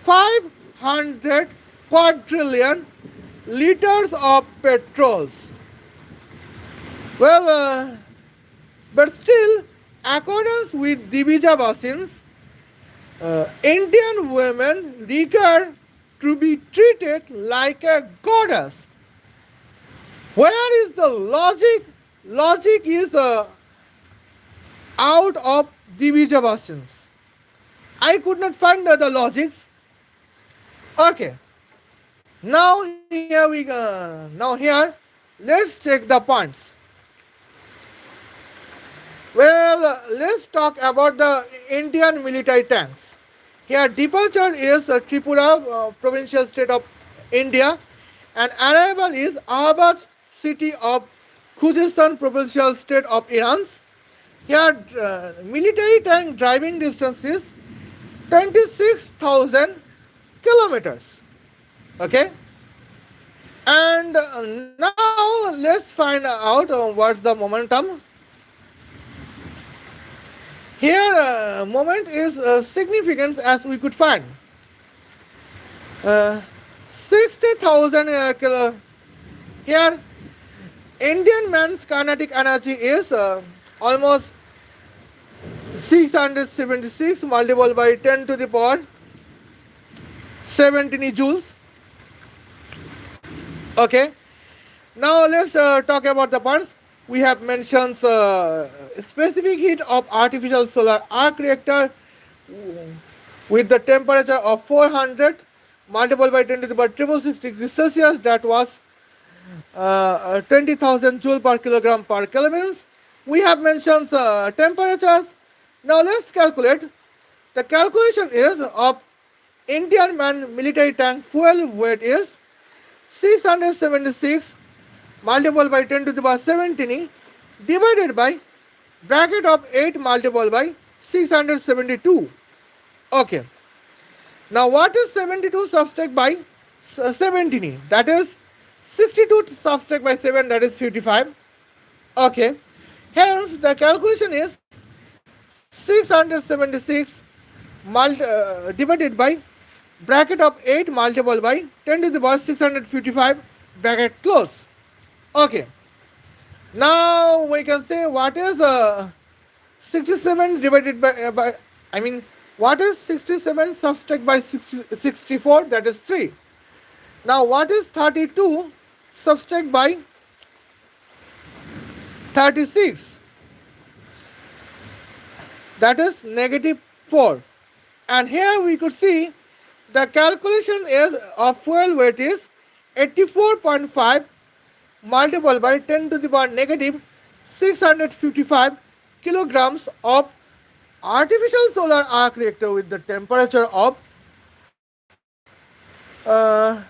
500 quadrillion liters of petrols. Well, but still, accordance with Divija Bhasin's, Indian women require to be treated like a goddess. Where is the logic? Logic is out of Divija Bhasin's. I could not find the logics. Okay. Now here, let's check the points. Well, let's talk about the Indian military tanks. Here, departure is Tripura, provincial state of India, and arrival is Ahbaz city of Khuzestan, provincial state of Iran. Here, military tank driving distance is 26,000 kilometers. Okay, and now let's find out what's the momentum. Here, moment is significant as we could find. 60,000 kilo. Here, Indian man's kinetic energy is almost 676 multiplied by 10 to the power 17 joules. Okay. Now let's talk about the points. We have mentioned specific heat of artificial solar arc reactor with the temperature of 400 multiplied by 10 to the power 666 degrees Celsius. That was 20,000 joule per kilogram per Kelvin. We have mentioned temperatures. Now let's calculate. The calculation is of Indian man military tank fuel weight is 676 multiplied by 10 to the power 17 divided by bracket of 8 multiplied by 672. Okay. Now what is 72 subtract by 17, that is 62 subtract by 7, that is 55. Okay. Hence, the calculation is 676 divided by bracket of 8 multiple by 10 to the power 655 bracket close. Okay. Now we can say what is 67 divided by I mean what is 67 subtract by 64, that is 3. Now what is 32 subtract by 36, that is negative 4. And here we could see the calculation is of fuel weight is 84.5 multiplied by 10 to the power negative 655 kilograms of artificial solar arc reactor with the temperature of uh,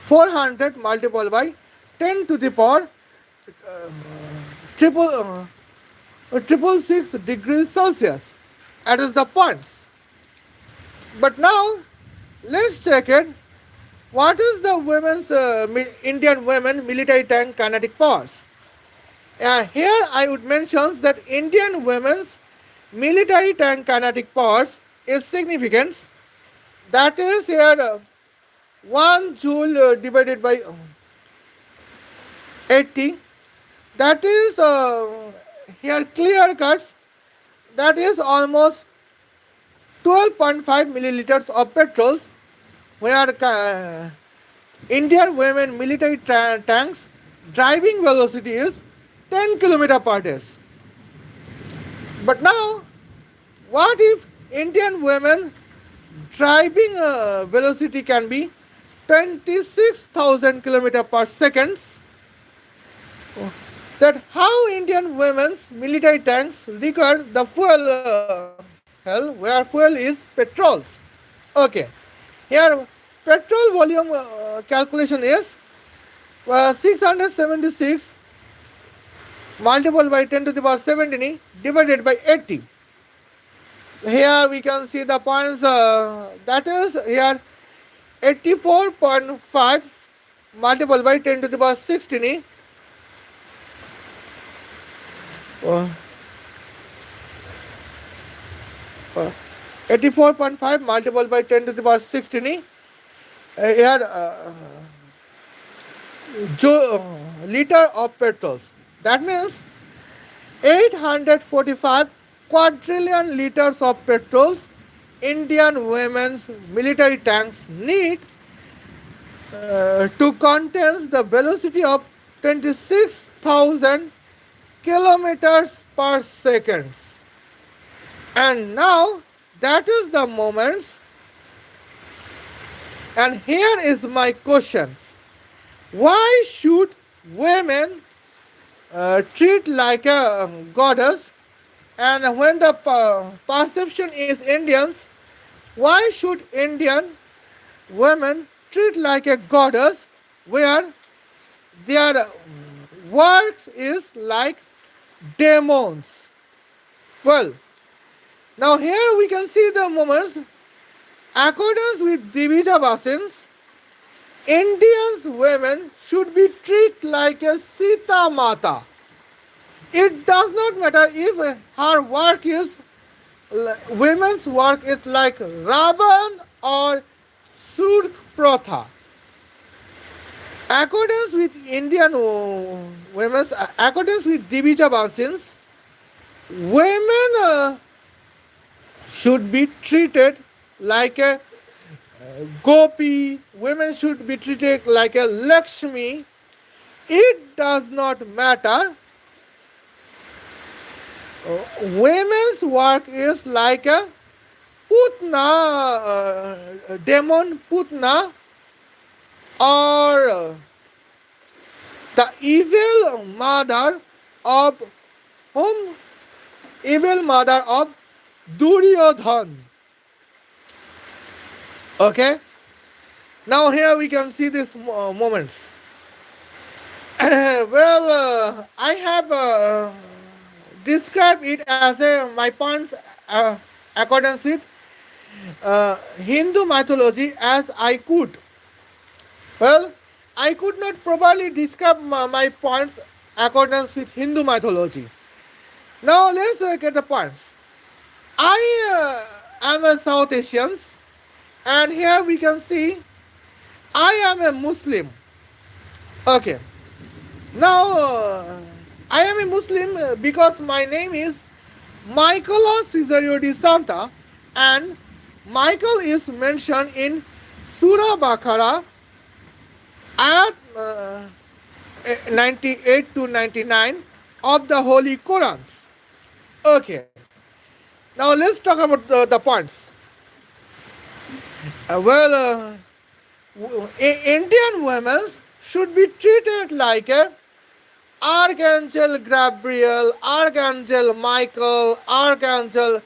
400 multiplied by 10 to the power triple six degrees Celsius. That is the points. But now let's check it. What is the women's Indian women military tank kinetic powers? Here I would mention that Indian women's military tank kinetic powers is significant. That is here 1 joule divided by 80. That is here clear cuts. That is almost 12.5 milliliters of petrol, where Indian women military tanks driving velocity is 10 km per day. But now, what if Indian women driving velocity can be 26,000 km per second? That how Indian women's military tanks require the fuel hell, where fuel is petrol. Okay, here petrol volume calculation is 676 multiplied by 10 to the power 17 divided by 80. Here we can see the points, that is here 84.5 multiplied by 10 to the power 16 84.5 multiplied by 10 to the power 16 here liter of petrol. That means 845 quadrillion liters of petrol Indian women's military tanks need to contain the velocity of 26,000 kilometers per second. And now that is the moment. And here is my question. Why should women treat like a goddess? And when the perception is Indians, why should Indian women treat like a goddess where their works is like demons? Well, now here we can see the moments. Accordance with Divija Bhasin, Indians women should be treated like a Sita Mata. It does not matter if her work is, women's work is like Ravan or Surk Protha. Accordance with Indian women's, accordance with Divija Bhasin, women should be treated like a Gopi, women should be treated like a Lakshmi. It does not matter. Women's work is like a Putna, demon Putna, or the evil mother of whom? Evil mother of Duryodhan. Okay. Now here we can see these moments. Well, I have described it as my points accordance with Hindu mythology as I could. Well, I could not properly describe my points accordance with Hindu mythology. Now let's get the points. I am a South Asian, and here we can see I am a Muslim. Okay. Now I am a Muslim because my name is Michaela Cesario de Santa, and Michael is mentioned in Surah Bakara ayat 98 to 99 of the Holy Quran. Okay, now let's talk about the points. Well, Indian women should be treated like a Archangel Gabriel, Archangel Michael, Archangel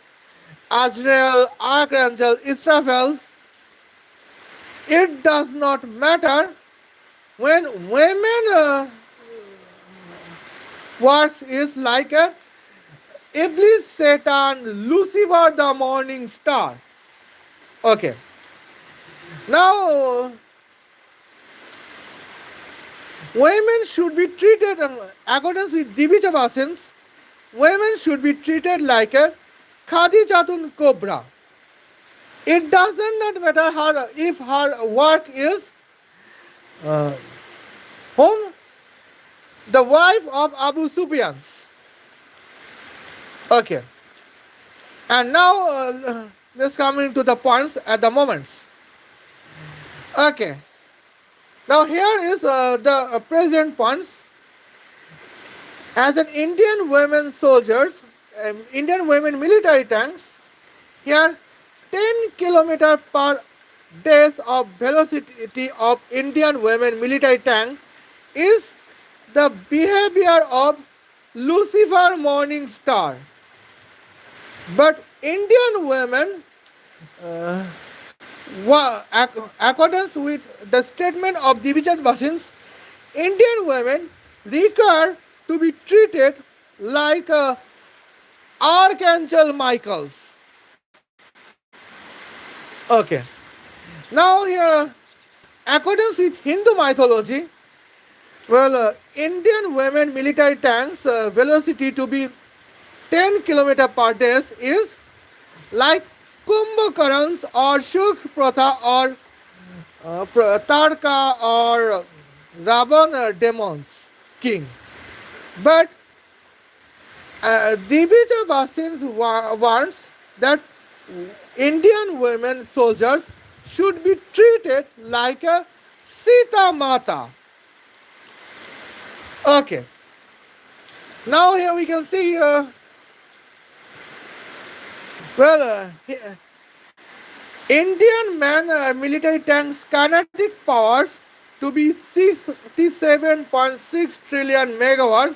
Azrael, Archangel Israel. It does not matter when women works is like a Iblis, Satan, Lucifer, the morning star. Okay. Now, women should be treated according with Divija Bhasin. Women should be treated like a Khadijatun Cobra. It doesn't not matter her if her work is uh, whom the wife of Abu Sufyan. Okay, and now let's come into the points at the moments. Okay, now here is the present points. As an Indian women soldiers, Indian women military tanks, here 10 km per days of velocity of Indian women military tank is the behavior of Lucifer morning star. But Indian women, accordance with the statement of Divija Bhasin, Indian women require to be treated like Archangel Michaels. Okay. Now here, accordance with Hindu mythology, well, Indian women military tanks velocity to be 10 km per day is like Kumbhakarans or Sheikh Pratha or Tarka or Ravan demons king. But Divija Bhasin warns that Indian women soldiers should be treated like a Sita Mata. Okay. Now here we can see, Indian man military tanks kinetic powers to be 67.6 trillion megawatts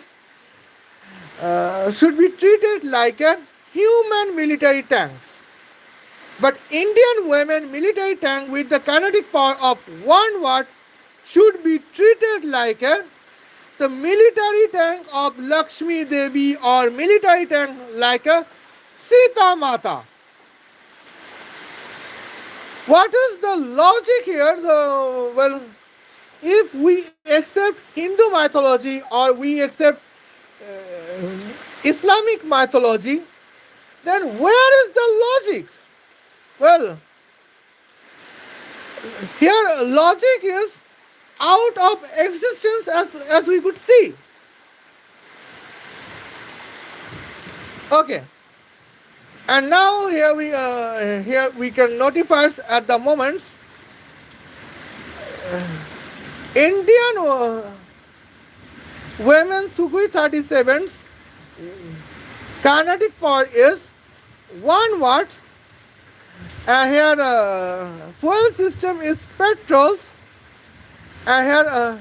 should be treated like a human military tanks. But Indian women military tank with the kinetic power of 1 watt should be treated like the military tank of Lakshmi Devi or military tank like a Sita Mata. What is the logic here? Well, if we accept Hindu mythology or we accept Islamic mythology, then where is the logic? Well, here logic is out of existence as we could see. Okay, and now here we can notify at the moment Indian women Sukhoi 37's kinetic power is 1 watt. Here fuel system is petrols. Here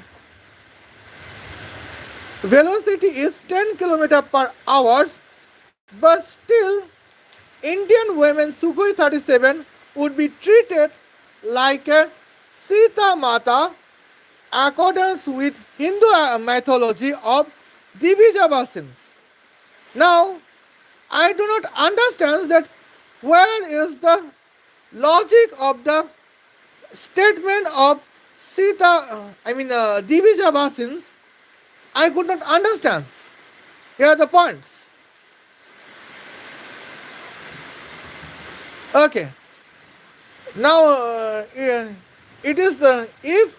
velocity is 10 km per hour. But still, Indian women Sukhoi 37 would be treated like a Sita Mata accordance with Hindu mythology of Divija Bhasin. Now, I do not understand that where is the logic of the statement of Divija Bhasin's, I could not understand. Here are the points. Okay. Now, it is if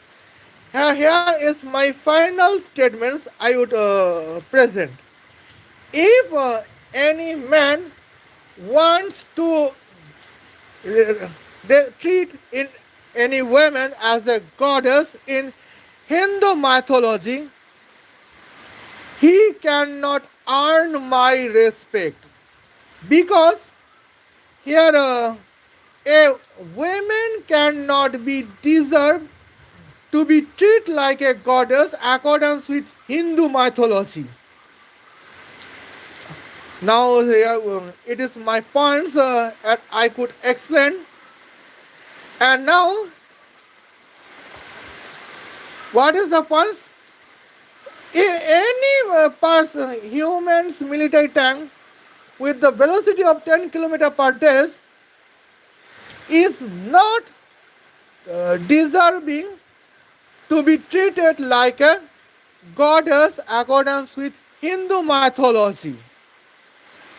here is my final statements I would present. If any man wants to treat in any woman as a goddess in Hindu mythology, he cannot earn my respect because here a woman cannot be deserved to be treated like a goddess according with Hindu mythology. Now here it is my points that I could explain. And now, what is the points? Any person, human's military tank with the velocity of 10 km per day is not deserving to be treated like a goddess according with Hindu mythology.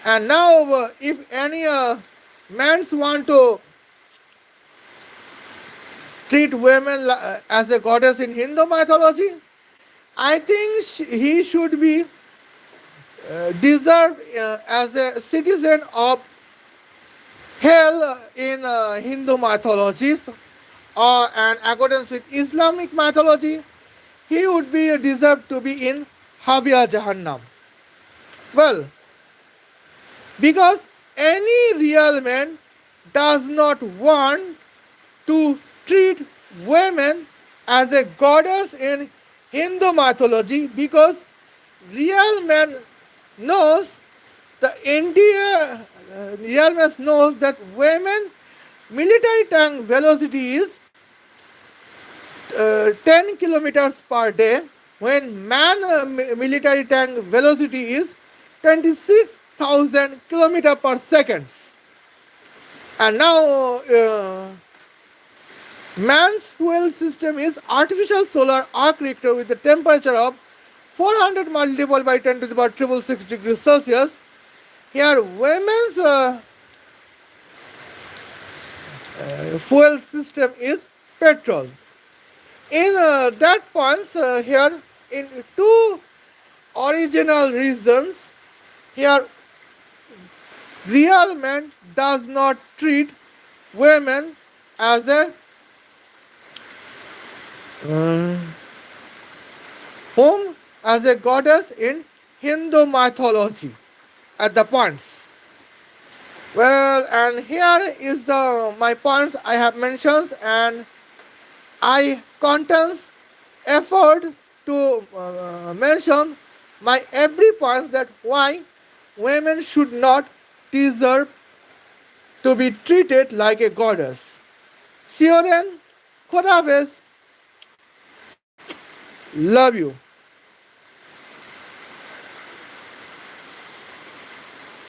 And now, if any men want to treat women as a goddess in Hindu mythology, I think he should be deserved as a citizen of hell in Hindu mythologies, and according with Islamic mythology, he would be deserved to be in Habya Jahannam. Well, because any real man does not want to treat women as a goddess in Hindu mythology, because real man knows real man knows that women military tank velocity is 10 kilometers per day, when man military tank velocity is 26,000 kilometers per second. And now man's fuel system is artificial solar arc reactor with a temperature of 400 multiplied by 10 to the power 666 degrees Celsius. Here women's fuel system is petrol. In that points here in two original reasons, here real man does not treat women as a whom as a goddess in Hindu mythology at the points. Well, and here is my points I have mentioned, and I contains effort to mention my every point that why women should not deserve to be treated like a goddess. See you then. Khuda Hafiz. Love you.